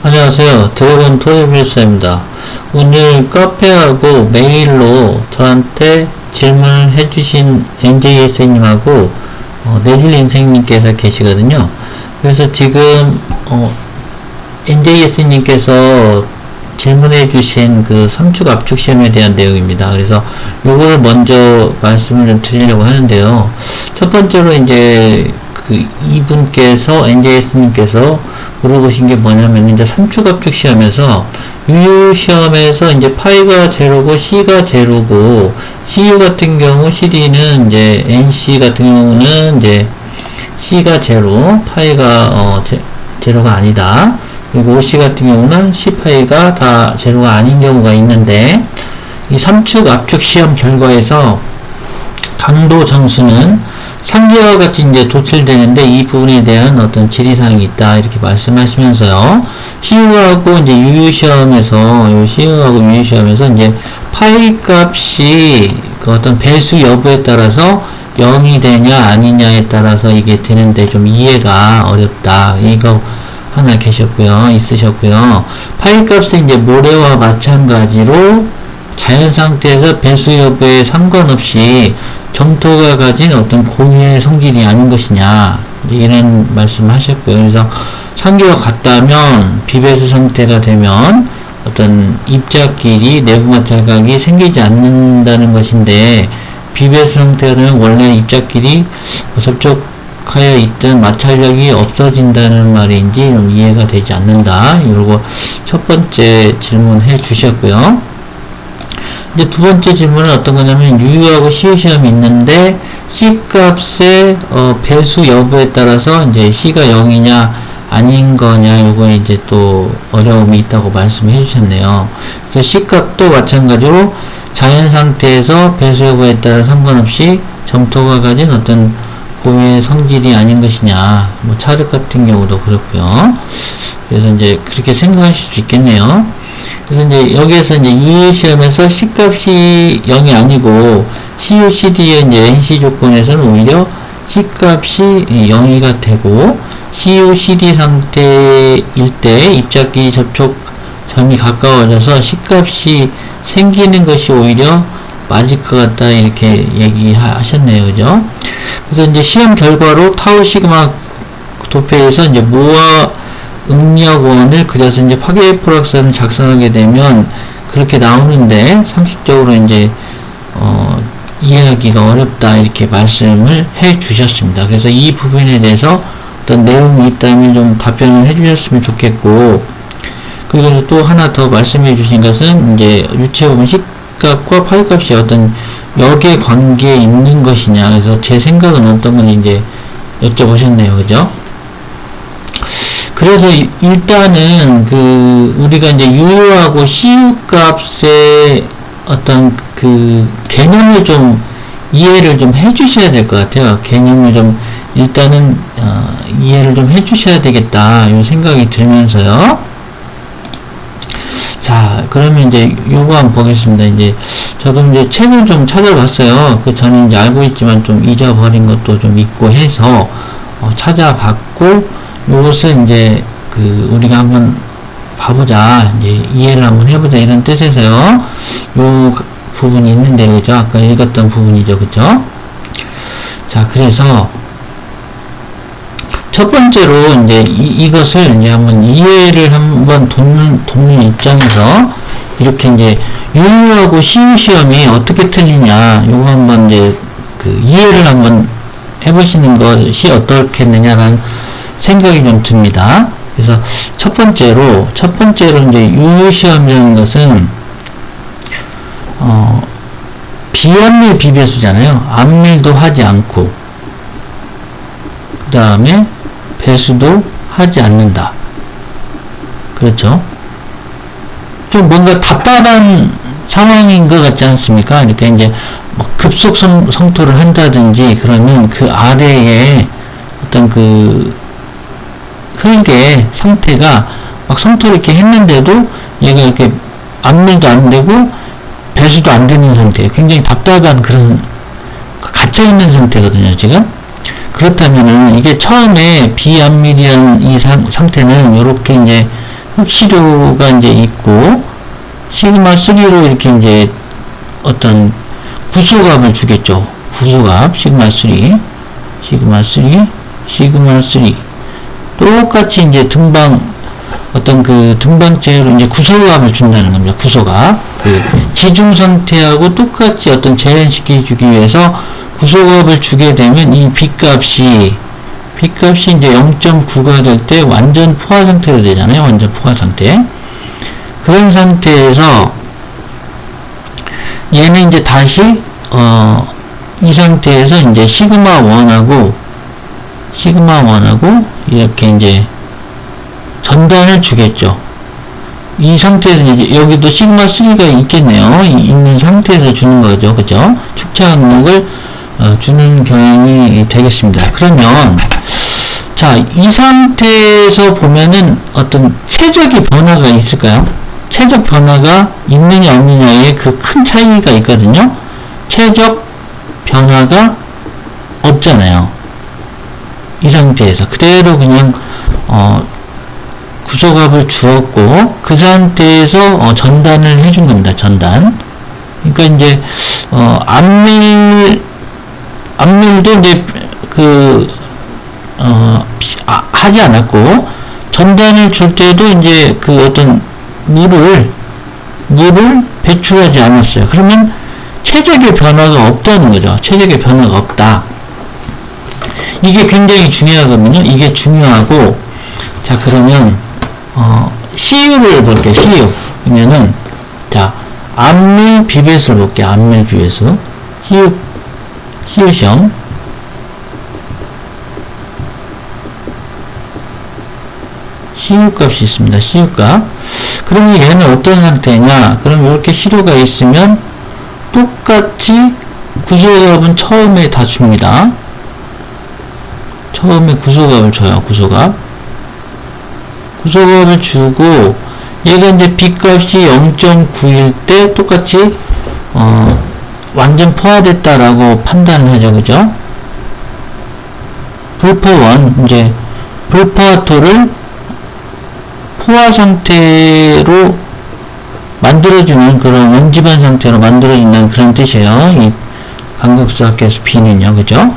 안녕하세요. 드래곤 토요일사입니다. 오늘 카페하고 메일로 저한테 질문을 해주신 NJS님하고 내질인생님께서 계시거든요. 그래서 지금 NJS님께서 질문해주신 그 삼축 압축 시험에 대한 내용입니다. 그래서 요걸 먼저 말씀을 좀 드리려고 하는데요. 첫 번째로 이제 그 이분께서 NJS님께서 물어보신 게 뭐냐면 이제 삼축 압축 시험에서 유유 시험에서 이제 파이가 제로고 C가 제로고 CU 같은 경우 CD는 이제 NC 같은 경우는 이제 C가 제로, 파이가 제로가 아니다. 그리고 OC 같은 경우는 C파이가 다 제로가 아닌 경우가 있는데, 이 삼축 압축 시험 결과에서 강도 정수는 상계와 같이 이제 도출되는데 이 부분에 대한 어떤 질의사항이 있다 이렇게 말씀하시면서요. CU하고 이제 유유 시험에서 요 CU하고 유유 시험에서 이제 파이 값이 그 어떤 배수 여부에 따라서 0이 되냐 아니냐에 따라서 이게 되는데 좀 이해가 어렵다. 이거 하나 있으셨고요. 파이 값은 이제 모래와 마찬가지로 자연 상태에서 배수 여부에 상관없이 점토가 가진 어떤 고유의 성질이 아닌 것이냐 이런 말씀을 하셨고요. 그래서 상계와 같다면 비배수 상태가 되면 어떤 입자끼리 내부마 자각이 생기지 않는다는 것인데, 비배수 상태가 되면 원래 입자끼리 접촉하여 있던 마찰력이 없어진다는 말인지 좀 이해가 되지 않는다. 이러고 첫 번째 질문해 주셨고요. 이제 두 번째 질문은 어떤 거냐면 유유하고 CU 시험이 있는데 C 값의 배수 여부에 따라서 이제 C가 0이냐 아닌 거냐 요거에 이제 또 어려움이 있다고 말씀해 주셨네요. 그래서 C 값도 마찬가지로 자연 상태에서 배수 여부에 따라 상관없이 점토가 가진 어떤 고유의 성질이 아닌 것이냐, 뭐 찰흙 같은 경우도 그렇고요. 그래서 이제 그렇게 생각하실 수 있겠네요. 그래서 이제 여기에서 이제 유유 시험에서 C 값이 0이 아니고 CU, CD의 이제 NC 조건에서는 오히려 C 값이 0이가 되고 CU, CD 상태일 때 입자끼 접촉 점이 가까워져서 C 값이 생기는 것이 오히려 맞을 것 같다 이렇게 얘기하셨네요. 그죠? 그래서 이제 시험 결과로 타우 시그마 도표에서 이제 모아 응력원을 그려서 이제 파괴 프락선을 작성하게 되면 그렇게 나오는데 상식적으로 이제 이해하기가 어렵다 이렇게 말씀을 해 주셨습니다. 그래서 이 부분에 대해서 어떤 내용이 있다면 좀 답변을 해 주셨으면 좋겠고, 그리고 또 하나 더 말씀해 주신 것은 이제 유체부분 C값과 파이값이 어떤 역의 관계에 있는 것이냐, 그래서 제 생각은 어떤 건지 이제 여쭤보셨네요. 그죠? 그래서 일단은 우리가 이제 유유하고 CU 값의 어떤 개념을 좀 이해를 좀 해주셔야 될 것 같아요. 개념을 좀 일단은 이해를 좀 해주셔야 되겠다 이 생각이 들면서요. 자, 그러면 이제 요거 한번 보겠습니다. 이제 저도 이제 책을 좀 찾아봤어요. 저는 이제 알고 있지만 좀 잊어버린 것도 좀 있고 해서 찾아봤고, 요것을 이제 우리가 한번 봐보자, 이제 이해를 한번 해보자 이런 뜻에서요. 요 부분이 있는데, 그죠? 아까 읽었던 부분이죠, 그죠? 자, 그래서 첫 번째로 이제 이것을 이제 한번 이해를 한번 돕는 입장에서 이렇게 이제 유유하고 CU 시험이 어떻게 틀리냐, 요거 한번 이제 이해를 한번 해보시는 것이 어떻겠느냐라는 생각이 좀 듭니다. 그래서 첫 번째로 이제 유유 시험이라는 것은 비암밀 비배수잖아요. 암밀도 하지 않고 그 다음에 배수도 하지 않는다. 그렇죠? 좀 뭔가 답답한 상황인 것 같지 않습니까? 그러니까 이제 급속 성토를 한다든지 그러면 그 아래에 어떤 흙의 상태가 막 성토를 이렇게 했는데도 얘가 이렇게 암밀도 안 되고 배수도 안 되는 상태예요. 굉장히 답답한 그런 갇혀있는 상태거든요, 지금. 그렇다면은 이게 처음에 비암밀이라는 이 상태는 이렇게 이제 흑시료가 이제 있고, 시그마 3로 이렇게 이제 어떤 구소값을 주겠죠. 구소값, 시그마 3, 시그마 3, 시그마 3. 똑같이 이제 어떤 그 등방체로 이제 구소값을 준다는 겁니다. 구소값. 그 지중 상태하고 똑같이 어떤 재현시켜 주기 위해서 구소값을 주게 되면 이 B값이 이제 0.9가 될 때 완전 포화 상태로 되잖아요. 완전 포화 상태. 그런 상태에서 얘는 이제 다시 이 상태에서 이제 시그마 1하고 이렇게 이제 전단을 주겠죠. 이 상태에서 이제 여기도 시그마 3가 있겠네요. 있는 상태에서 주는 거죠. 그죠? 축차 압력을 주는 경향이 되겠습니다. 그러면 자, 이 상태에서 보면은 어떤 최적의 변화가 있을까요? 최적 변화가 있느냐 없느냐에 그 큰 차이가 있거든요. 최적 변화가 없잖아요. 이 상태에서 그대로 그냥 구소값을 주었고 그 상태에서 전단을 해준 겁니다. 전단. 그러니까 이제 암밀도 이제 하지 않았고 전단을 줄 때도 이제 그 어떤 물을 배출하지 않았어요. 그러면 최적의 변화가 없다는 거죠. 최적의 변화가 없다. 이게 굉장히 중요하거든요. 이게 중요하고, 자, 그러면 CU를 볼게요. CU. 그러면은, 자, 암밀 비배수를 볼게요. 암밀 비배수. CU 시험. CU 값이 있습니다. CU 값. 그러면 얘는 어떤 상태냐? 그럼 이렇게 시료가 있으면 똑같이 구소값은 처음에 다 줍니다. 처음에 구소값을 줘요. 구소값을 주고 얘가 이제 B값이 0.9일 때 똑같이 완전 포화됐다라고 판단을 하죠. 그죠? 불포원 이제 불포화토를 포화 상태로 만들어주는 그런 원지반 상태로 만들어준다는 그런 뜻이에요. 이 강격수학계에서 B는요. 그죠?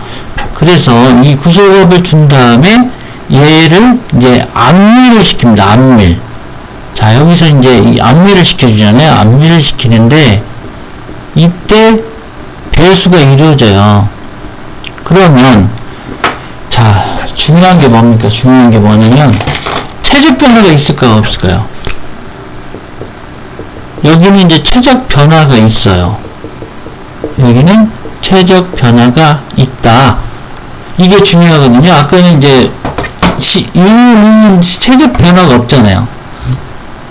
그래서 이 구소값을 준 다음에 얘를 이제 암밀을 시킵니다. 암밀. 자, 여기서 이제 이 암밀을 시켜주잖아요. 암밀을 시키는데 이때 배수가 이루어져요. 그러면 자, 중요한 게 뭡니까? 중요한 게 뭐냐면 최적 변화가 있을까요? 없을까요? 여기는 이제 최적 변화가 있어요. 여기는 최적 변화가 있다. 이게 중요하거든요. 아까는 이제 U는 최적 변화가 없잖아요.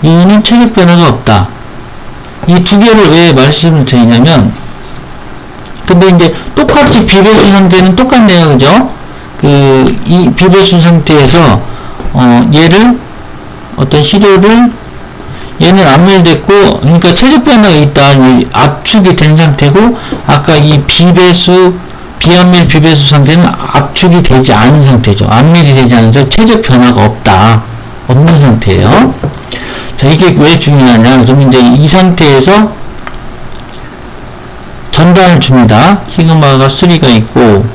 U는 최적 변화가 없다. 이 두 개를 왜 말씀을 드리냐면, 근데 이제 똑같이 비배수 상태는 똑같네요. 그죠? 이 비배수 상태에서 얘를 어떤 시료를 얘는 암밀됐고, 그러니까 최적 변화가 있다. 압축이 된 상태고, 아까 이 비암밀 비배수 상태는 압축이 되지 않은 상태죠. 암밀이 되지 않은 상태, 최적 변화가 없는 상태예요. 자, 이게 왜 중요하냐? 그럼 이제 이 상태에서 전단을 줍니다. 시그마가 3가 있고,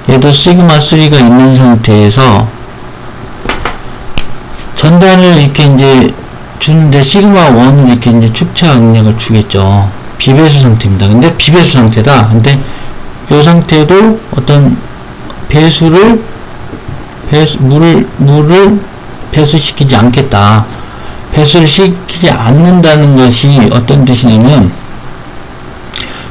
얘도 시그마 3가 있는 상태에서 전단을 이렇게 이제 주는데 시그마 1을 이렇게 이제 축차 압력을 주겠죠. 비배수 상태입니다. 근데 비배수 상태다. 근데 이 상태도 어떤 물을 배수시키지 않겠다. 배수를 시키지 않는다는 것이 어떤 뜻이냐면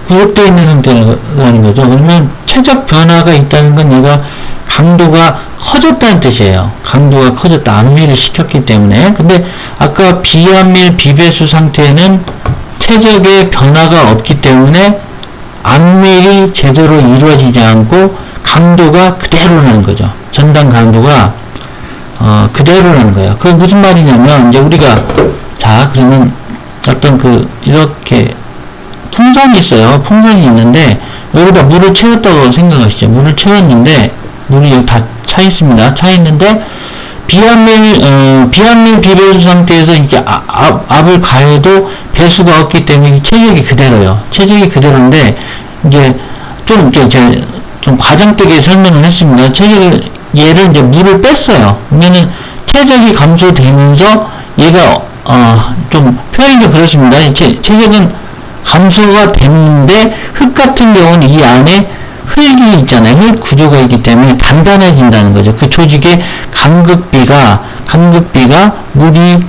구속되어 있는 상태라는 거죠. 그러면 최적 변화가 있다는 건 얘가 강도가 커졌다는 뜻이에요. 강도가 커졌다. 암밀을 시켰기 때문에. 근데 아까 비암밀 비배수 상태는 최적의 변화가 없기 때문에 암밀이 제대로 이루어지지 않고 강도가 그대로라는 거죠. 전단 강도가 그대로라는 거예요. 그게 무슨 말이냐면 이제 우리가 자 그러면 어떤 이렇게 풍선이 있어요. 풍선이 있는데 여기다 물을 채웠다고 생각하시죠. 물을 채웠는데 물이 여기 다 차 있습니다. 차 있는데 비암밀 비배수 상태에서 이제 압을 가해도 배수가 없기 때문에 체적이 그대로요. 체적이 그대로인데, 이제 좀 이렇게 좀 과장되게 설명을 했습니다. 얘를 이제 물을 뺐어요. 그러면은 체적이 감소되면서 얘가, 좀 표현이 그렇습니다. 체적은 감소가 됐는데, 흙 같은 경우는 이 안에 흙이 있잖아요. 흙 구조가 있기 때문에 단단해진다는 거죠. 그 조직에 간극비가 물이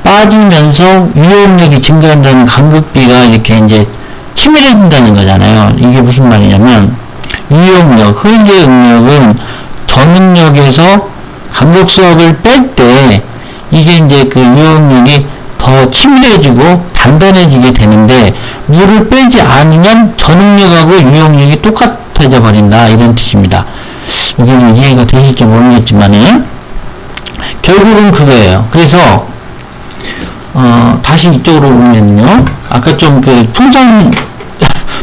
빠지면서 유용력이 증가한다는 간극비가 이렇게 이제 치밀해진다는 거잖아요. 이게 무슨 말이냐면, 유용력, 흙의 응력은 전응력에서 간극수압을 뺄 때, 이게 이제 그 유용력이 더 치밀해지고 단단해지게 되는데, 물을 빼지 않으면 전응력하고 유용력이 똑같아져 버린다, 이런 뜻입니다. 이게 이해가 되실지 모르겠지만은 결국은 그거예요. 그래서 다시 이쪽으로 오면요, 아까 좀 그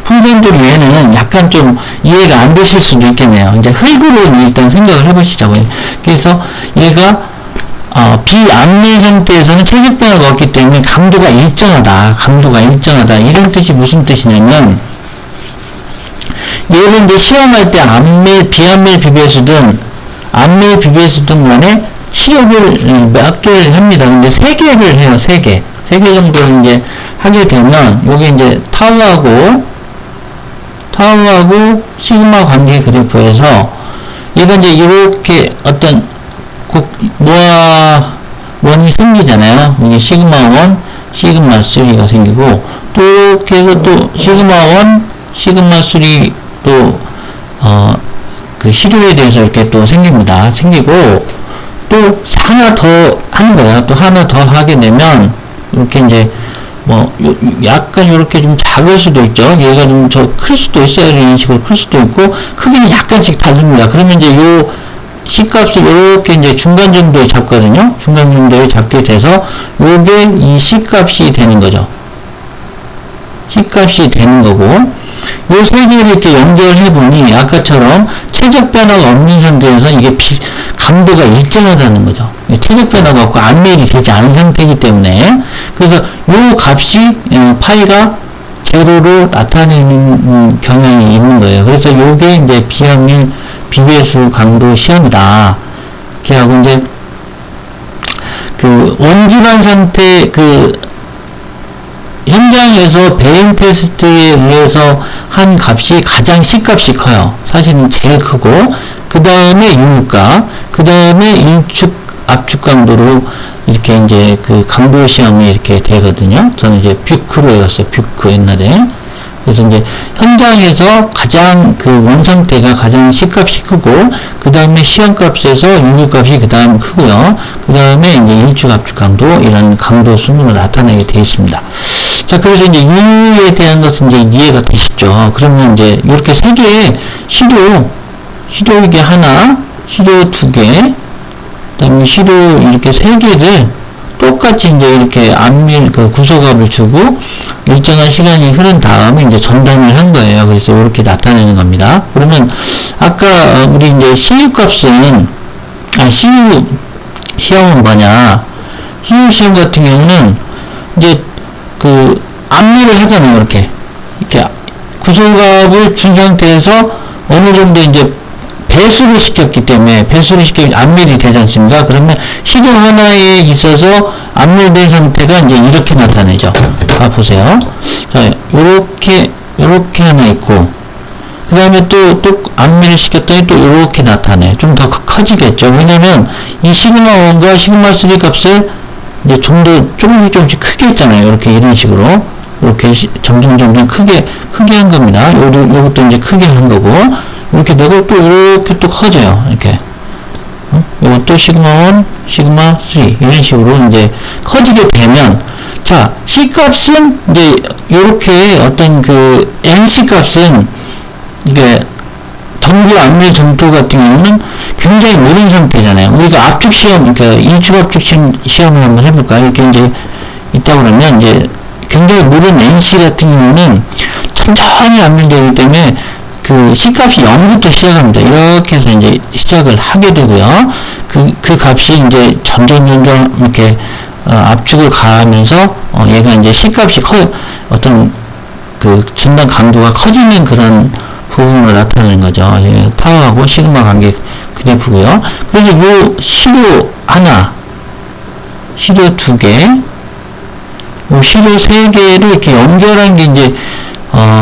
풍선들 외에는 약간 좀 이해가 안 되실 수도 있겠네요. 이제 흙으로 일단 생각을 해보시자고요. 그래서 얘가 비암밀 상태에서는 체적 변화가 없기 때문에 강도가 일정하다. 이런 뜻이 무슨 뜻이냐면, 얘를 이제 시험할 때 비암밀 비배수든 간에 시험을 몇 개를 합니다. 근데 3개를 해요. 3개 정도를 이제 하게 되면, 요게 이제 타우하고 시그마 관계 그래프에서 얘가 이제 이렇게 어떤 노화원이 생기잖아요. 이게 시그마1, 시그마3가 생기고, 또 이렇게 해서 또 시그마1, 시그마3 또, 그 시료에 대해서 이렇게 또 생깁니다. 생기고, 또 하나 더 하는 거야. 또 하나 더 하게 되면, 이렇게 이제, 약간 이렇게 좀 작을 수도 있죠. 얘가 좀 클 수도 있어요. 이런 식으로 클 수도 있고, 크기는 약간씩 다릅니다. 그러면 이제 요, C값을 이렇게 이제 중간 정도에 잡거든요. 중간 정도에 잡게 돼서, 요게 이 C값이 되는 거죠. C값이 되는 거고, 요 세 개를 이렇게 연결해 보니, 아까처럼 체적 변화가 없는 상태에서 이게 강도가 일정하다는 거죠. 체적 변화가 없고 암밀이 되지 않은 상태이기 때문에, 그래서 요 값이 파이가 제로로 나타내는 경향이 있는 거예요. 그래서 요게 이제 비암밀 비배수 강도 시험이다. 이렇게 하고, 이제 그 원지방 상태 현장에서 배행 테스트에 의해서 한 값이 가장 C값이 커요. 사실은 제일 크고, 그 다음에 유효가, 그 다음에 인축 압축 강도로 이렇게 이제 그 강도 시험이 이렇게 되거든요. 저는 이제 뷰크로 해왔어요. 뷰크 옛날에. 그래서 이제 현장에서 가장 그 원상태가 가장 C값이 크고, 그 다음에 시험값에서 유효값이 그 다음 크고요. 그 다음에 이제 인축 압축 강도, 이런 강도 순으로 나타나게 되어 있습니다. 자, 그래서 이제 유에 대한 것은 이제 이해가 되시죠? 그러면 이제 이렇게 3개의 시료 이게 하나, 시료 2개, 그 다음에 시료 이렇게 3개를 똑같이 이제 이렇게 암밀 그 구소값을 주고 일정한 시간이 흐른 다음에 이제 전담을 한 거예요. 그래서 이렇게 나타내는 겁니다. 그러면 아까 우리 이제 CU 값은 CU 시험은 뭐냐? CU 시험 같은 경우는 이제 그 암밀을 하잖아요. 이렇게 구소값을 준 상태에서 어느 정도 이제 배수를 시켰기 때문에 암밀이 되지 않습니까? 그러면 시료 하나에 있어서 암밀된 상태가 이제 이렇게 나타내죠. 보세요. 자, 요렇게 하나 있고, 그 다음에 또 암밀을 시켰더니 또 요렇게 나타내. 좀 더 커지겠죠. 왜냐면 이 시그마1과 시그마3 값을 이제 조금씩 크게 했잖아요. 이렇게 이런 식으로. 이렇게 점점 크게 한 겁니다. 요것도 이제 크게 한 거고. 이렇게 되고, 또 이렇게 또 커져요. 이렇게. 이것도 시그마1, 시그마3 이런 식으로 이제 커지게 되면, 자, C값은 이제 요렇게 어떤 그 NC 값은 이게 전기 암밀 점토 같은 경우는 굉장히 무른 상태잖아요. 우리가 압축 시험, 그러니까 인축 압축 시험을 한번 해볼까요? 이렇게 이제 있다 그러면 이제 굉장히 무른 NC 같은 경우는 천천히 암밀되기 때문에 그 C값이 0부터 시작합니다. 이렇게 해서 이제 시작을 하게 되고요. 그 값이 이제 점점 이렇게 압축을 가하면서 얘가 이제 C값이 어떤 그 전단 강도가 커지는 그런 부분으로 나타내는 거죠. 예, 타워하고 시그마 관계 그래프고요. 그래서 요 시료 하나, 시료 두 개, 요 시료 세 개를 이렇게 연결한 게 이제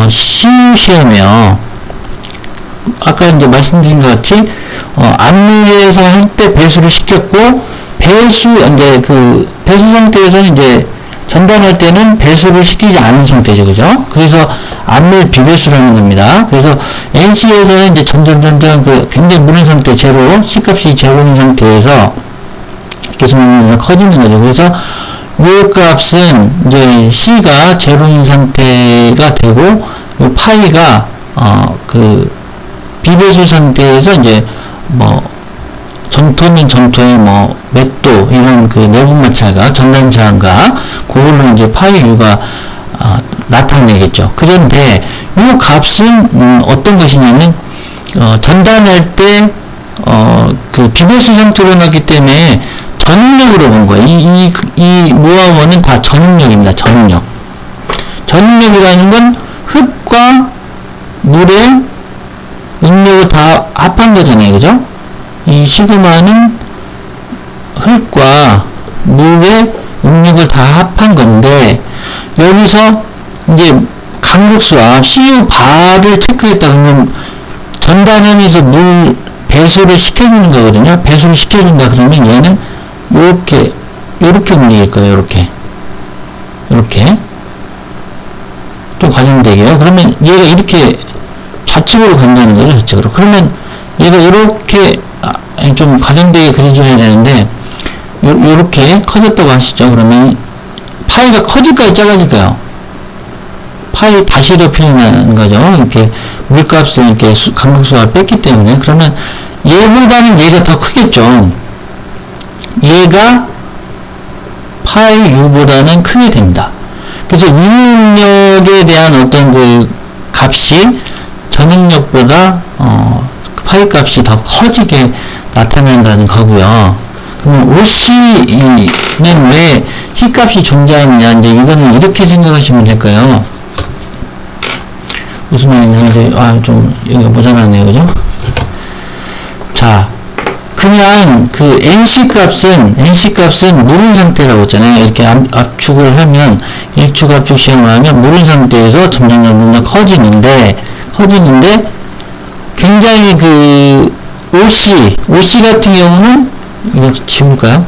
CU 시험이에요. 아까 이제 말씀드린 것 같이 압류에서 할 때 배수를 시켰고, 이제 그 배수 상태에서는 이제 전단할 때는 배수를 시키지 않은 상태죠. 그죠? 그래서 압밀 비배수라는 겁니다. 그래서 NC에서는 이제 점점 그 굉장히 무른 상태, 제로, C값이 제로인 상태에서 계속 커지는 거죠. 그래서 요 값은 이제 C가 제로인 상태가 되고, 요 파이가, 그 비배수 상태에서 이제 점토면 점토의 몇 도, 이런 그 내부 마찰각, 전단 저항각, 그걸로 이제 파이 U가, 나타내겠죠. 그런데, 이 값은, 어떤 것이냐면, 전단할 때, 그 비배수 상태로 나기 때문에, 전응력으로 본 거예요. 이 모아원은 다 전응력입니다. 전응력. 전응력이라는 건, 흙과 물의 응력을 다 합한 거잖아요. 그죠? 이 시그마는 흙과 물의 응력을 다 합한 건데, 여기서 이제 강국수와 CU 바를 체크했다 그러면 전단하면서 물 배수를 시켜주는 거거든요. 배수를 시켜준다 그러면 얘는 요렇게 움직일 거예요. 요렇게 또 과정되게요. 그러면 얘가 이렇게 좌측으로 간다는 거죠. 좌측으로. 그러면 얘가 이렇게 좀 과장되게 그려줘야 되는데, 요렇게 커졌다고 하시죠. 그러면 파이가 커질까요? 작아질까요? 파이 다시로 표현하는 거죠. 이렇게 물값을 이렇게 강국수가 뺐기 때문에. 그러면 얘보다는 얘가 더 크겠죠. 얘가 파이 U보다는 크게 됩니다. 그래서 유능력에 대한 어떤 그 값이 전응력보다 파이 값이 더 커지게 나타난다는 거고요. 그러면 OC는 왜 C 값이 존재하느냐, 이제 이거는 이렇게 생각하시면 될까요? 무슨 말이냐면 이제 좀 여기가 모자라네요. 그죠? 자, 그냥 그 NC 값은 무른 상태라고 했잖아요. 이렇게 압축을 하면, 일축 압축 시험을 하면 무른 상태에서 점점 커지는데 굉장히 그 OC 같은 경우는, 이거 지울까요?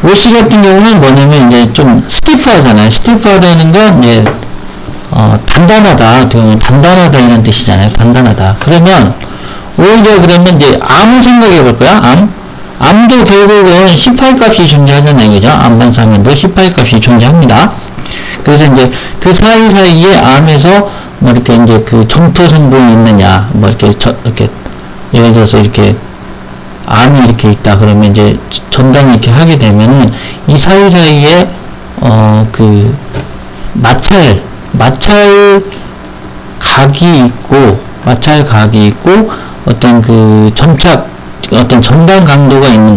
OC 같은 경우는 뭐냐면 이제 좀 스티프하잖아요. 스티프하다는 건 이제 단단하다 이런 뜻이잖아요. 단단하다. 그러면 오히려 그러면 이제 암을 생각해 볼까요? 암도 결국은 C8 값이 존재하잖아요. 그죠? 암 반사면도 C8 값이 존재합니다. 그래서 이제 그 사이사이에 암에서 이렇게 이제 그 점토 성분이 있느냐, 이렇게 예를 들어서 이렇게 암이 이렇게 있다 그러면 이제 전단을 이렇게 하게 되면은 이 사이사이에 그 마찰 각이 있고 어떤 그 어떤 전단 강도가 있는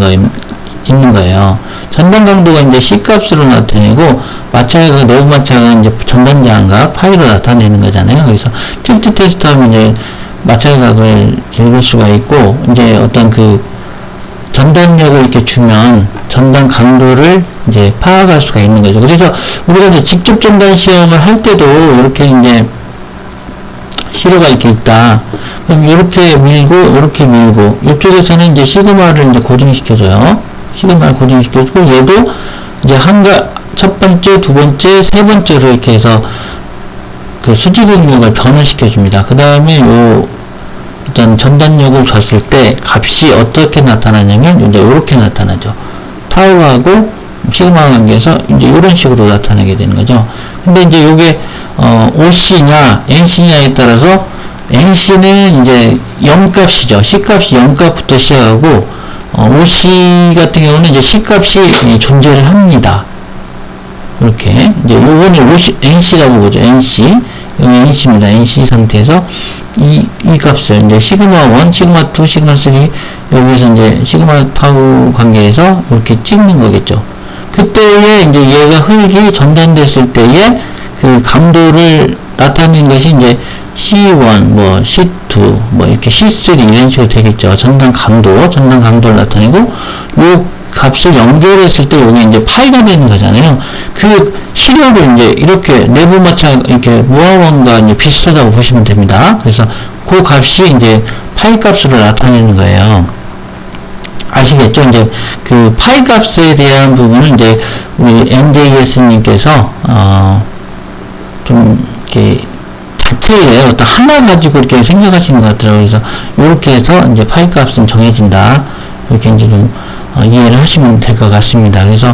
거예요. 전단 강도가 이제 C 값으로 나타내고, 마찰각, 내부 마찰각은 이제 전단 저항각 파이로 나타내는 거잖아요. 그래서 틸트 테스트 하면 이제 마찰각을 읽을 수가 있고, 이제 어떤 그 전단력을 이렇게 주면 전단 강도를 이제 파악할 수가 있는 거죠. 그래서 우리가 이제 직접 전단 시험을 할 때도 이렇게 이제 시료가 이렇게 있다. 그럼 이렇게 밀고, 이쪽에서는 이제 시그마를 이제 고정시켜줘요. 시그마를 고정시켜주고, 얘도 이제 첫 번째, 두 번째, 세 번째로 이렇게 해서 그 수직 응력을 변화시켜줍니다. 그 다음에 일단 전단력을 줬을 때 값이 어떻게 나타나냐면 이제 이렇게 나타나죠. 타우하고 시그마 관계에서 이제 이런 식으로 나타나게 되는 거죠. 근데 이제 요게 OC냐 NC냐에 따라서 NC는 이제 0값이죠. C값이 0값부터 시작하고 OC 같은 경우는 이제 C값이 존재를 합니다. 이렇게 이제 요거는 NC라고 보죠. NC. 여기 NC입니다. NC 상태에서 이 값을 이제 시그마 1, 시그마 2, 시그마 3 여기서 이제 시그마 타우 관계에서 이렇게 찍는 거겠죠. 그때에 이제 얘가 흙이 전단됐을 때에 그 강도를 나타내는 것이 이제 C1, 뭐 C2, 뭐 이렇게 C3 이런 식으로 되겠죠. 전단 강도를 나타내고 요 값을 연결했을 때 여기 이제 파이가 되는 거잖아요. 그 시력을 이제 이렇게 내부 마찰 이렇게 모아원과 이제 비슷하다고 보시면 됩니다. 그래서 그 값이 이제 파이 값으로 나타내는 거예요. 아시겠죠? 이제 그 파이 값에 대한 부분은 이제 우리 MJS님께서 좀 이렇게 자체의 어떤 하나 가지고 이렇게 생각하시는 것 같더라고요. 그래서 이렇게 해서 이제 파이 값은 정해진다. 이렇게 이제 좀 이해를 하시면 될 것 같습니다. 그래서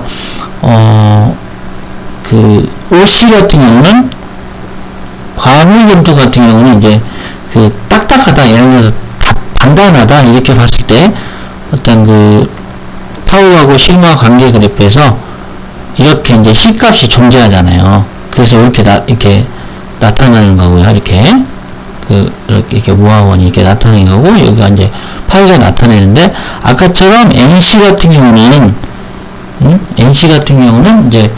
그 OC 같은 경우는 과물 점토 같은 경우는 이제 그 딱딱하다, 예를 들어서 단단하다 이렇게 봤을 때 어떤 그 타우하고 시그마 관계 그래프에서 이렇게 이제 C 값이 존재하잖아요. 그래서 이렇게 나타나는 거고요. 이렇게 모아원이 이렇게 나타내는 거고, 여기가 이제 파이가 나타내는데, 아까처럼 NC 같은 경우는, 이제,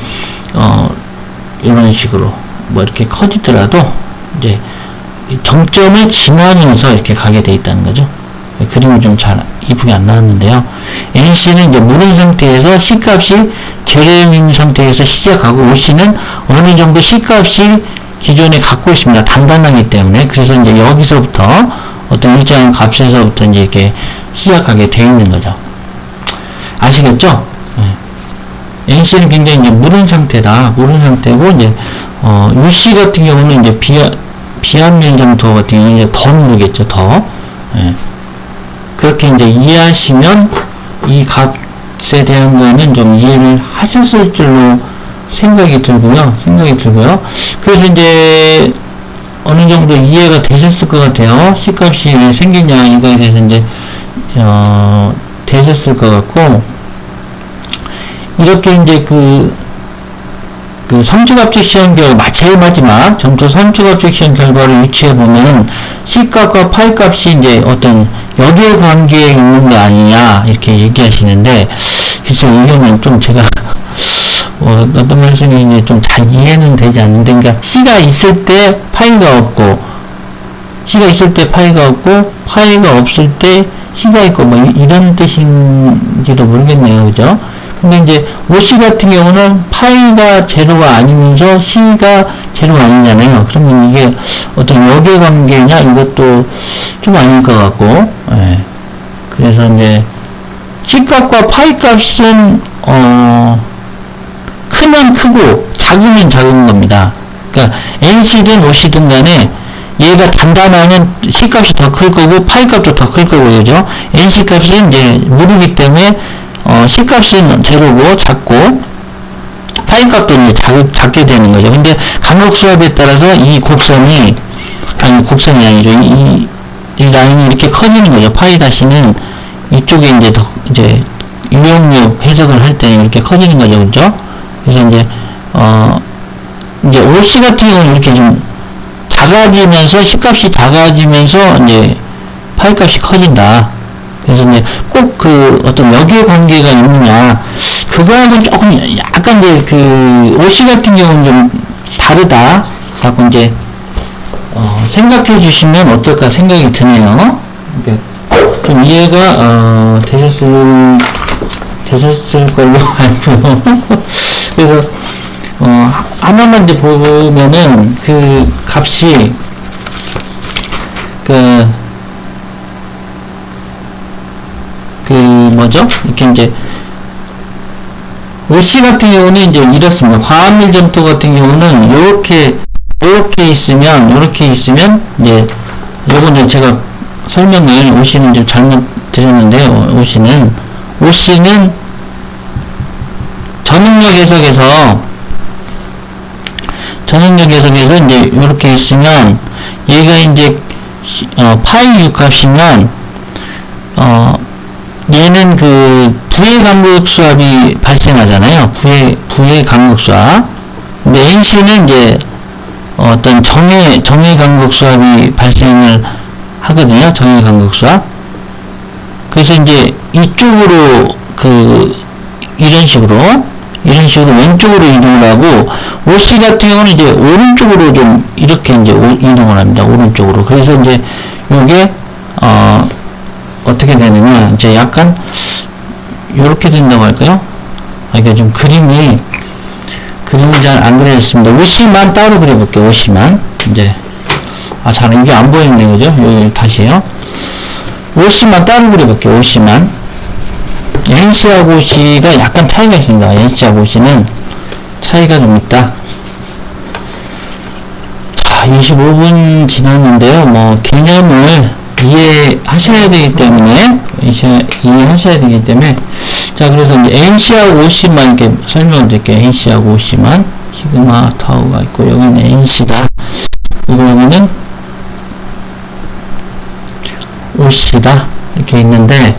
이런 식으로, 뭐 이렇게 커지더라도, 이제, 정점을 지나면서 이렇게 가게 돼 있다는 거죠. 그림이 좀 잘 이쁘게 안 나왔는데요. NC는 이제 무른 상태에서 C 값이 제로인 상태에서 시작하고, OC는 어느 정도 C 값이 기존에 갖고 있습니다. 단단하기 때문에. 그래서 이제 여기서부터 어떤 일정한 값에서부터 이제 이렇게 시작하게 되어 있는 거죠. 아시겠죠? 네. NC는 굉장히 이제 무른 상태다. 무른 상태고, 이제, UC 같은 경우는 이제 비한밀 점토 같은 경우는 이제 더 무르겠죠. 더. 네. 그렇게 이제 이해하시면 이 값에 대한 거는 좀 이해를 하셨을 줄로 생각이 들고요. 그래서 이제 어느 정도 이해가 되셨을 것 같아요. C값이 왜 생기냐 이거에 대해서 이제 되셨을 것 같고, 이렇게 이제 그 삼주갑적 시험 결과 제일 마지막 점토 삼주갑적 시험 결과를 유추해 보면은 C값과 파이값이 이제 어떤 역의 관계에 있는 거 아니냐 이렇게 얘기하시는데, 글쎄 이거는 좀 제가 어떤 말씀이 이제 좀 잘 이해는 되지 않는데, 그러니까 C가 있을 때 파이가 없고, 파이가 없을 때 C가 있고, 뭐, 이런 뜻인지도 모르겠네요. 그죠? 근데 이제, OC 같은 경우는 파이가 제로가 아니면서 C가 제로가 아니잖아요. 그러면 이게 어떤 역의 관계냐? 이것도 좀 아닐 것 같고, 예. 그래서 이제, C값과 파이값은, 크면 크고 작으면 작은 겁니다. 그러니까 NC든 OC든 간에 얘가 단단하면 C값이 더 클 거고 파이값도 더 클 거고, 그죠? NC값은 이제 무르기 때문에 C값은 제로고 작고 파이값도 이제 작게 되는 거죠. 근데 간극수압에 따라서 이 곡선이 아니죠. 이 라인이 이렇게 커지는 거죠. 파이 다시는 이쪽에 이제 더 이제 유형력 해석을 할 때는 이렇게 커지는 거죠. 그죠? 그래서 이제 OC 같은 경우는 이렇게 좀 작아지면서 C값이 작아지면서 이제 파이값이 커진다. 그래서 이제 꼭 그 어떤 역의 관계가 있느냐, 그거하고는 조금 약간 이제 그 OC 같은 경우는 좀 다르다. 라고 이제 생각해 주시면 어떨까 생각이 드네요. 그러니까 좀 이해가 되셨을 걸로 알고요. 그래서 하나만 이제 보면은 그 값이 뭐죠? 이렇게 이제 OC 같은 경우는 이제 이렇습니다. 과합밀 점토 같은 경우는 요렇게 있으면 이제 요거는 제가 설명을 OC는 좀 잘못 드렸는데요. OC는 전응력 해석에서 이제 이렇게 있으면 얘가 이제 파이 6값이면 얘는 그 부의 간극수압이 발생하잖아요. 부의 간극수압. 근데 NC는 이제 어떤 정해 간극수압이 발생을 하거든요. 정해 간극수압. 그래서 이제 이쪽으로 이런 식으로 왼쪽으로 이동을 하고, OC 같은 경우는 이제 오른쪽으로 좀 이렇게 이제 이동을 합니다. 오른쪽으로. 그래서 이제 요게 어떻게 되느냐, 이제 약간 요렇게 된다고 할까요? 이게 좀 그림이 잘 안 그려졌습니다. OC만 따로 그려볼게요. OC만. 이제 잘 이게 안 보이네, 그죠? 여기 다시 해요. OC만 따로 그려볼게요. OC만. NC하고 OC가 약간 차이가 있습니다. NC하고 OC는 차이가 좀 있다. 자, 25분 지났는데요. 뭐 개념을 이해하셔야 되기 때문에 자, 그래서 이제 NC하고 OC만 이렇게 설명을 드릴게요. NC하고 OC만. 시그마 타우가 있고, 여기는 NC다. 여기는 OC다. 이렇게 있는데,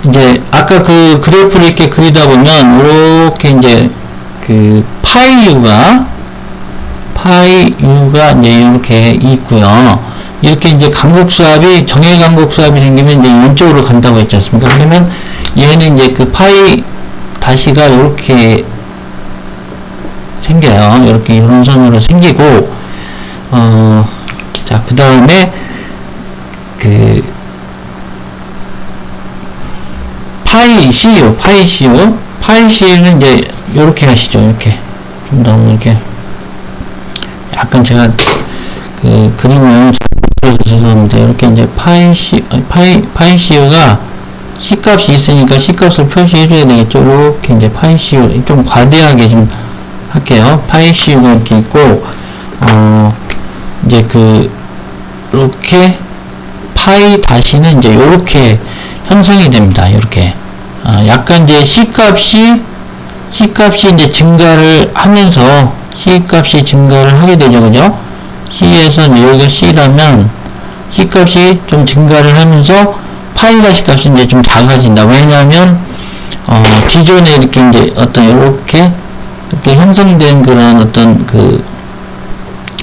이제 아까 그 그래프를 이렇게 그리다 보면 이렇게 이제 파이 U가 이제 이렇게 있고요. 이렇게 이제 간극수압이 정해 간극수압이 생기면 이제 왼쪽으로 간다고 했지 않습니까? 그러면 얘는 이제 파이 다시가 이렇게 생겨요. 이렇게 이런 선으로 생기고, 자, 그 다음에 파이 CU는 이제 요렇게 가시죠. 이렇게 좀 더 이렇게 약간 제가 그림을 그려서 죄송합니다. 이렇게 이제 파이 CU가 C 값이 있으니까 C 값을 표시해 줘야 되겠죠. 이렇게 이제 파이 CU 좀 과대하게 좀 할게요. 파이 CU가 이렇게 있고, 이제 이렇게 파이 다시는 이제 요렇게 형성이 됩니다. 이렇게. 약간 이제 C 값이 이제 증가를 하면서, C 값이 증가를 하게 되죠. 그죠? C에서 이제 여기가 C라면, C 값이 좀 증가를 하면서, 파이 다시 값이 이제 좀 작아진다. 왜냐하면, 기존에 이렇게 이제 이렇게 형성된 그런 어떤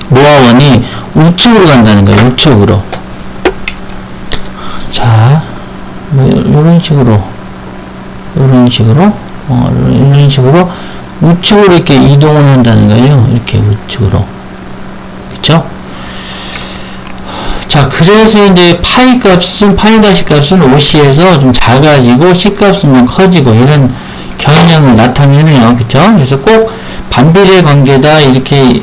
노화원이 우측으로 간다는 거예요. 우측으로. 자, 뭐, 이런 식으로 우측으로 이렇게 이동을 한다는 거예요. 이렇게 우측으로. 그쵸? 자, 그래서 이제 파이 다시 값은 OC에서 좀 작아지고, C 값은 좀 커지고, 이런 경향을 나타내네요. 그쵸? 그래서 꼭 반비례 관계다, 이렇게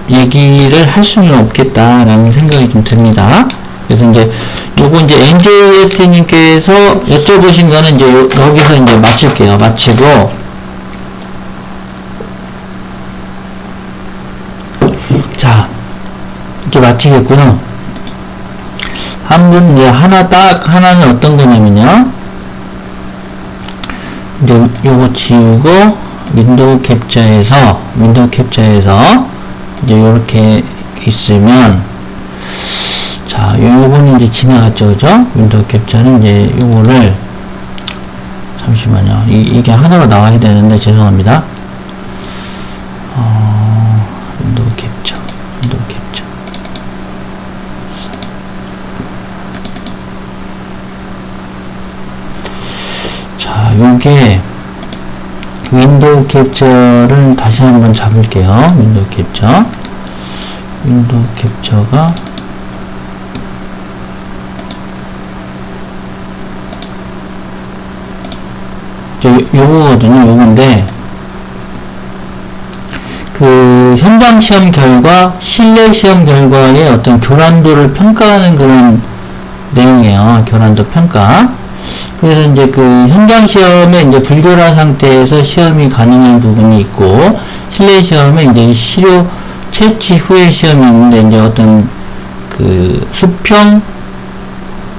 얘기를 할 수는 없겠다라는 생각이 좀 듭니다. 그래서 이제 요거 이제 NJS님께서 여쭤보신 거는 이제 여기서 이제 마칠게요. 마치고, 자, 이렇게 마치겠고요. 한번 이제 하나는 어떤 거냐면요. 이제 요거 지우고 윈도우 캡처에서 이제 요렇게 있으면, 자, 요거는 이제 지나갔죠, 그죠? 윈도우 캡처는 이제 요거를, 잠시만요. 이게 하나로 나와야 되는데, 죄송합니다. 윈도우 캡처. 자, 요게, 윈도우 캡처를 다시 한번 잡을게요. 윈도우 캡처가, 요거거든요. 요건데, 현장 시험 결과, 실내 시험 결과의 어떤 교란도를 평가하는 그런 내용이에요. 교란도 평가. 그래서 이제 현장 시험에 이제 불교란 상태에서 시험이 가능한 부분이 있고, 실내 시험에 이제 시료 채취 후에 시험이 있는데, 이제 어떤 수평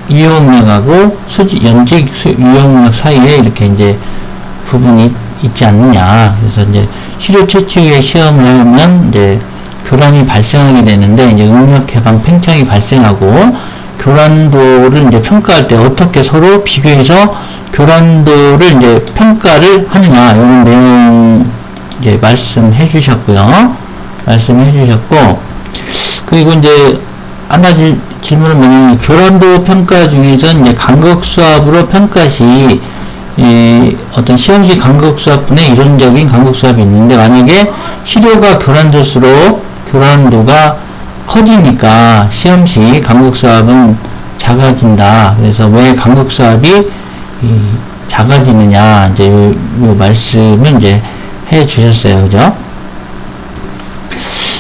유형력하고 연직 유형력 사이에 이렇게 이제 부분이 있지 않느냐. 그래서 이제 시료 채취 후에 시험을 하면 이제 교란이 발생하게 되는데, 이제 응력 해방 팽창이 발생하고, 교란도를 이제 평가할 때 어떻게 서로 비교해서 교란도를 이제 평가를 하느냐, 이런 내용 이제 말씀해 주셨고요. 말씀해 주셨고, 그리고 이제 하나 질문을 뭐냐면, 교란도 평가 중에서 이제 간극수압으로 평가 시 어떤 시험시 간극수압분의 이론적인 간극수압이 있는데, 만약에 시료가 교란될수록 교란도가 커지니까 시험시 간극수압은 작아진다. 그래서 왜 간극수압이 작아지느냐, 이제 요 말씀을 이제 해 주셨어요. 그죠?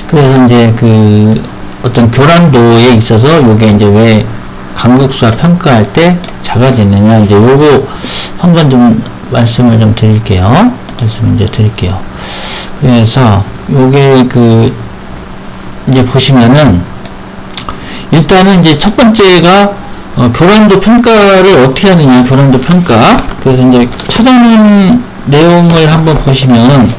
그래서 이제 어떤 교란도에 있어서 요게 이제 왜 간극수압 평가할 때 작아지느냐, 이제 요거 한번 좀 말씀을 좀 드릴게요. 그래서 요게 이제 보시면은, 일단은 이제 첫 번째가 교란도 평가를 어떻게 하느냐, 교란도 평가. 그래서 이제 찾아놓은 내용을 한번 보시면,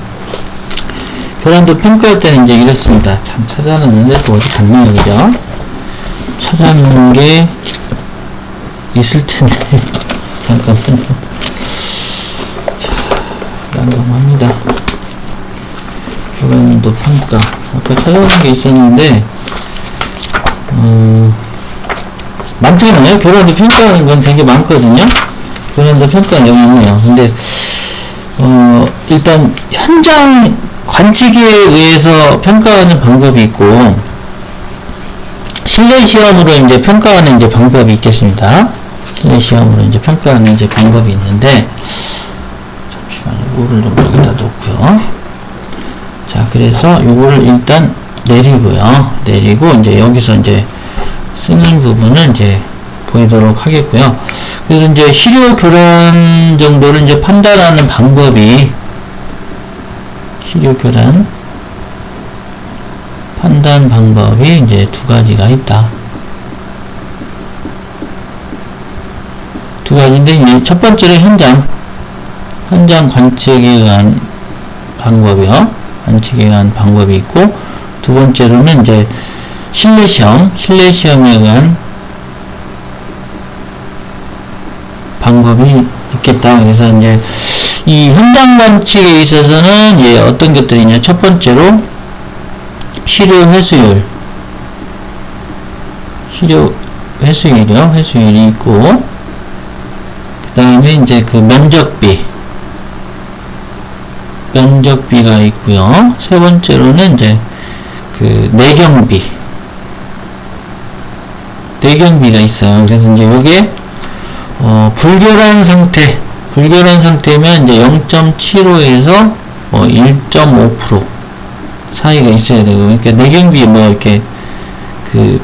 교란도 평가할 때는 이제 이렇습니다. 참 찾아놨는데 또 어디 갔네요, 그죠? 찾아놓은 게 있을 텐데. 잠깐만요. 자, 란덤합니다. 교란도 평가. 아까 찾아놓은 게 있었는데, 많잖아요. 교란도 평가하는 건 되게 많거든요. 교란도 평가는 여기 있네요. 근데, 일단, 현장 관측에 의해서 평가하는 방법이 있고, 실내 시험으로 이제 평가하는 이제 방법이 있겠습니다. 실내 시험으로 이제 평가하는 이제 방법이 있는데, 잠시만요. 요거를 좀 여기다 놓고요. 자, 그래서 요거를 일단 내리고, 이제 여기서 이제 쓰는 부분을 이제 보이도록 하겠고요. 그래서 이제 시료 교란 정도를 이제 판단하는 방법이, 시료 교란 판단 방법이 이제 두 가지가 있다. 두 가지인데, 이제 첫 번째로 현장 관측에 의한 방법이요. 관측에 의한 방법이 있고, 두 번째로는 이제 실내 시험에 의한 방법이 있겠다. 그래서 이제 이 현장 관측에 있어서는 이제 어떤 것들이냐, 첫 번째로 시료 회수율이 있고, 그 다음에 이제 면적비가 있고요. 세 번째로는 이제 내경비가 있어요. 그래서 이제 요게 불교란 상태면 이제 0.75에서 1.5% 사이가 있어야 되고, 그러니까 내경비 이렇게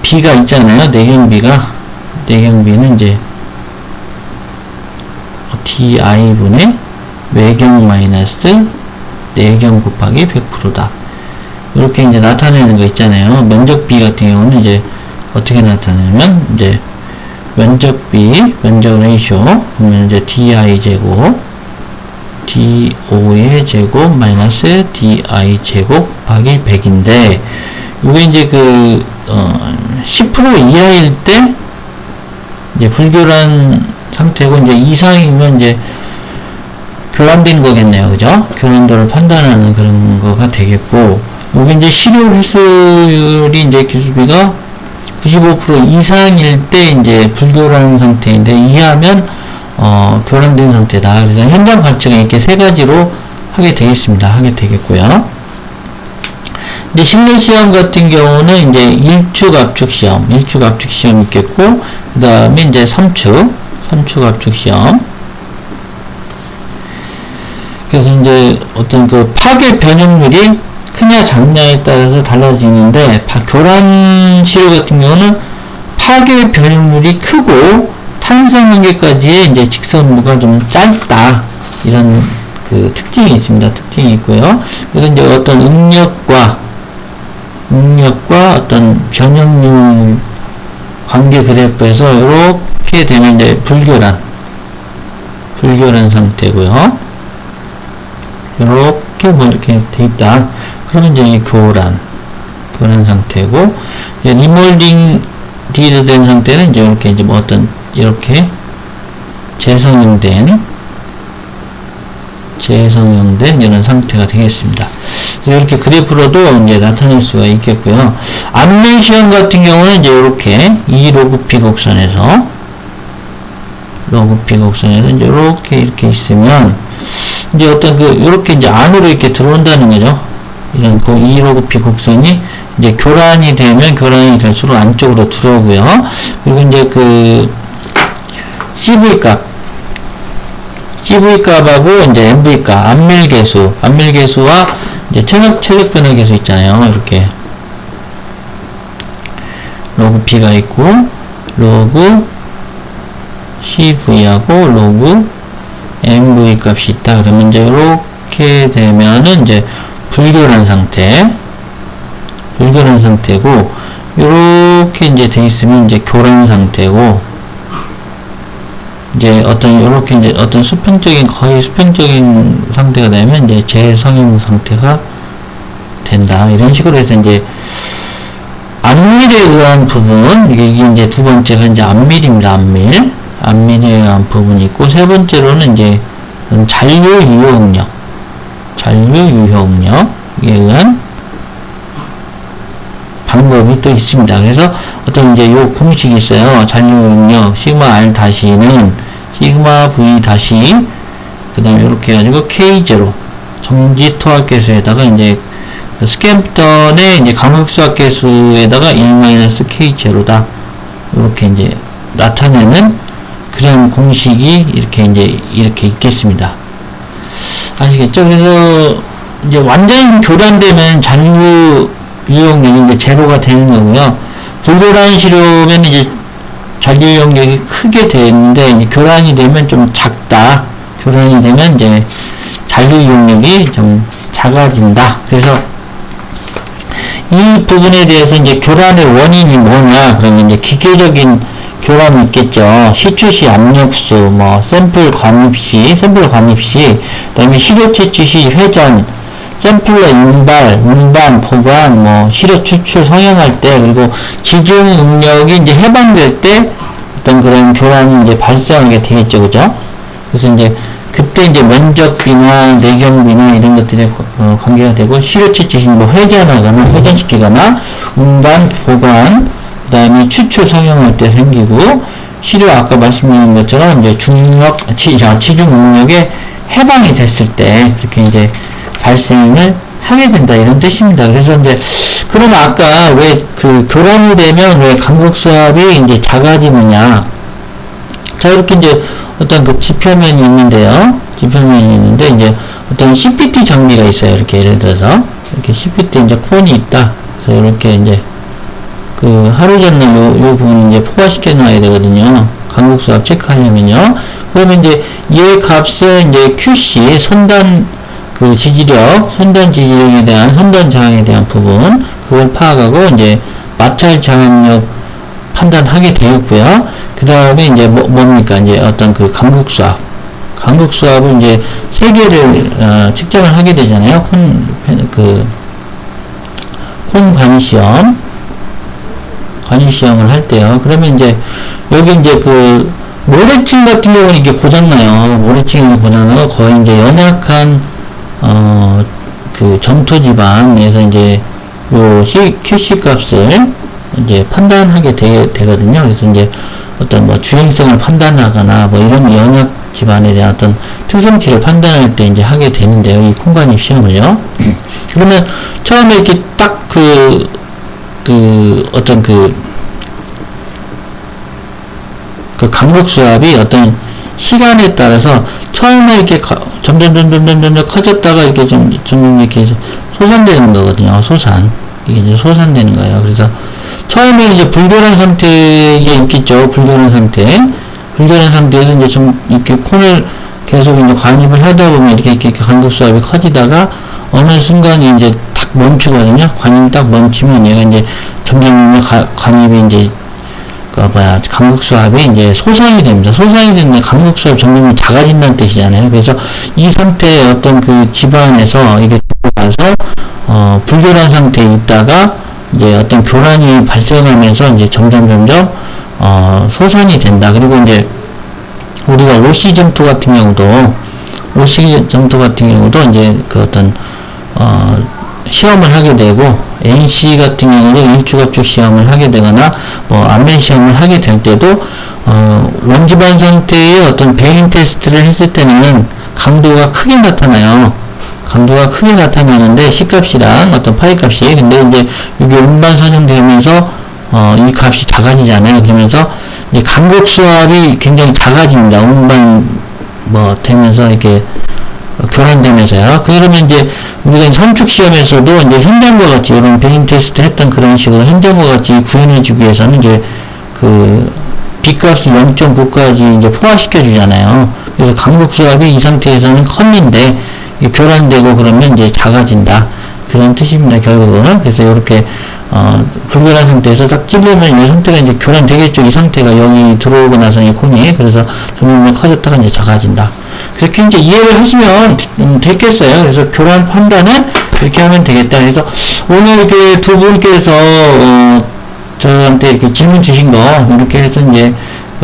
비가 있잖아요. 내경비는 이제 DI분의 외경 마이너스 내경 곱하기 100%다. 이렇게 이제 나타내는 거 있잖아요. 면적비 같은 경우는 이제 어떻게 나타내냐면, 이제 면적 레이쇼, 그러면 이제 DI 제곱, DO의 제곱 마이너스 DI 제곱 곱하기 100인데, 이게 이제 10% 이하일 때, 이제 불교란 상태고, 이제 이상이면 이제 교란된 거겠네요. 그죠? 교란도를 판단하는 그런 거가 되겠고, 여기 이제 시료 회수율이 이제 기술비가 95% 이상일 때 이제 불교란 상태인데, 이하면 교란된 상태다. 그래서 현장 관측은 이렇게 세 가지로 하게 되겠고요. 이제 실내 시험 같은 경우는 이제 일축 압축 시험 있겠고, 그 다음에 이제 삼축 압축 시험. 그래서 이제 어떤 파괴 변형률이 크냐 작냐에 따라서 달라지는데, 교란 시료 같은 경우는 파괴 변형률이 크고 탄성 한계까지의 이제 직선무가 좀 짧다, 이런 특징이 있고요. 그래서 이제 어떤 응력과 어떤 변형률 관계 그래프에서 이렇게 되면 이제 불교란 상태고요. 이렇게 이렇게 돼 있다. 그러면 이제 교란 상태고, 이제 리몰딩 된 상태는 이제 이렇게 이제 어떤 이렇게 재성형된 재성형된 이런 상태가 되겠습니다. 이렇게 그래프로도 이제 나타낼 수가 있겠고요. 앞면 시험 같은 경우는 이제 이렇게 이 로그 P 곡선에서 이제 이렇게 있으면 이제 어떤 이렇게 이제 안으로 이렇게 들어온다는 거죠. 이런 이 로그 P 곡선이 이제 교란이 될수록 안쪽으로 들어오고요. 그리고 이제 CV 값하고 이제 MV 값, 안밀 계수와 이제 최적 변화 계수 있잖아요. 이렇게 로그 P가 있고 로그 CV하고 로그 MV 값이 있다. 그러면 이제 이렇게 되면은 이제 불교란 상태고 이렇게 이제 돼 있으면 이제 교란 상태고 이제 이렇게 이제 거의 수평적인 상태가 되면 이제 재성형 상태가 된다. 이런 식으로 해서 이제 안밀에 의한 부분, 이게 이제 두 번째가 이제 안밀입니다. 안밀에 의한 부분이 있고, 세 번째로는 이제 잔류유효응력에 의한 방법이 또 있습니다. 그래서 이제 요 공식이 있어요. 잔류유효응력 시그마 R 다시는 시그마 V 다시 그 다음에 이렇게 해가지고 K0 정지토합계수에다가 이제 스캠프턴의 이제 강극수합계수에다가 1-K0다. 이렇게 이제 나타내는 그런 공식이 이렇게 있겠습니다. 아시겠죠? 그래서 이제 완전히 교란되면 잔류 유용력이 이제 제로가 되는 거고요. 불교란 시료면 이제 잔류 유용력이 크게 되는데 이제 교란이 되면 좀 작다. 교란이 되면 이제 잔류 유용력이 좀 작아진다. 그래서 이 부분에 대해서 이제 교란의 원인이 뭐냐? 그러면 이제 기계적인 교란이 있겠죠. 시추시 압력수, 샘플 관입 시, 그다음에 시료 채취 시 회전, 샘플러 운반, 보관, 시료 추출 성형할 때, 그리고 지중 응력이 이제 해방될 때 어떤 그런 교란이 이제 발생하게 되겠죠. 그죠? 그래서 이제 그때 이제 면적비나 내경비나 이런 것들이 관계가 되고, 시료 채취 시 회전시키거나, 운반, 보관, 그 다음에 추출 성형할 때 생기고, 시료 아까 말씀드린 것처럼 이제 지중 응력에 해방이 됐을 때 그렇게 이제 발생을 하게 된다. 이런 뜻입니다. 그래서 이제 그러면 아까 왜 교란이 되면 왜 강극수압이 이제 작아지느냐. 자, 이렇게 이제 어떤 지표면이 있는데요. 이제 어떤 CPT 장비가 있어요. 이렇게 예를 들어서 이렇게 CPT 이제 콘이 있다. 그래서 이렇게 이제 하루 전날 요 부분 이제 포화시켜 놔야 되거든요. 강극수압 체크하려면요. 그러면 이제 얘 값을 이제 QC 선단 지지력에 대한 선단 저항에 대한 부분 그걸 파악하고 이제 마찰 저항력 판단하게 되었고요. 그 다음에 이제 뭡니까 이제 어떤 강극수압을 이제 세 개를 측정을 하게 되잖아요. 콘 관이시험을 할 때요. 그러면 이제 여기 이제 모래층 같은 경우는 이게 고장나요. 모래층이 고장나고 거의 이제 연약한 점토지방에서 이제 요 QC 값을 이제 판단하게 되거든요. 그래서 이제 어떤 주행성을 판단하거나 이런 연약 집안에 대한 어떤 특성치를 판단할 때 이제 하게 되는데요. 이 콘관입 시험을요. 그러면 처음에 이렇게 딱 어떤 강극수압이 어떤 시간에 따라서 처음에 이렇게 점점 커졌다가 이렇게 좀 이렇게 소산되는 거거든요. 이게 이제 소산되는 거예요. 그래서 처음에 이제 불교란 상태에 있겠죠. 불교란 상태에서 이제 좀 이렇게 콘을 계속 이제 관입을 하다 보면 이렇게 강극수압이 커지다가 어느 순간에 이제 딱 멈추거든요. 관입이 딱 멈추면 얘가 이제 점점 관입이 이제 강극수압이 이제 소산이 됩니다. 소산이 되면 강극수압이 점점 작아진다는 뜻이잖아요. 그래서 이 상태의 어떤 집안에서 이게 들어가서 불교란 상태에 있다가 이제 어떤 교란이 발생하면서 이제 점점 소산이 된다. 그리고 이제 우리가 OC 점토 같은 경우도 OC 점수 같은 경우도 이제 그 어떤 시험을 하게 되고, NC 같은 경우도 일축압축 시험을 하게 되거나 뭐 안면 시험을 하게 될 때도 원지반 상태의 어떤 배인 테스트를 했을 때는 강도가 크게 나타나요. 강도가 크게 나타나는데 C값이랑 어떤 파이 값이, 근데 이제 이게 음반 선형되면서 이 값이 작아지잖아요. 그러면서 이제 간극수압이 굉장히 작아집니다. 음반 뭐 되면서 이렇게 교란되면서요. 그러면 이제 우리가 선축 시험에서도 이제 현장과 같이 이런 배인 테스트 했던 그런 식으로 현장과 같이 구현해주기 위해서는 이제 그 B값을 0.9까지 이제 포화시켜 주잖아요. 그래서 강극수압이 이 상태에서는 컸는데 교란되고 그러면 이제 작아진다. 그런 뜻입니다, 결국은. 그래서 이렇게 불교란 상태에서 딱 찔리면 이 상태가 이제 교란되겠죠. 이 상태가 여기 들어오고 나서 이 콘이. 그래서 점점 커졌다가 이제 작아진다. 그렇게 이제 이해를 하시면 됐겠어요. 그래서 교란 판단은 이렇게 하면 되겠다. 그래서 오늘 이렇게 두 분께서 저한테 이렇게 질문 주신 거 이렇게 해서 이제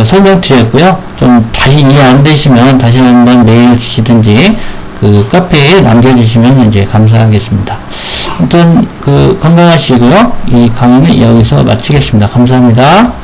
설명드렸고요. 좀 다시 이해 안 되시면 다시 한번 메일 주시든지 그 카페에 남겨주시면 이제 감사하겠습니다. 아무튼 건강하시고요. 이 강의는 여기서 마치겠습니다. 감사합니다.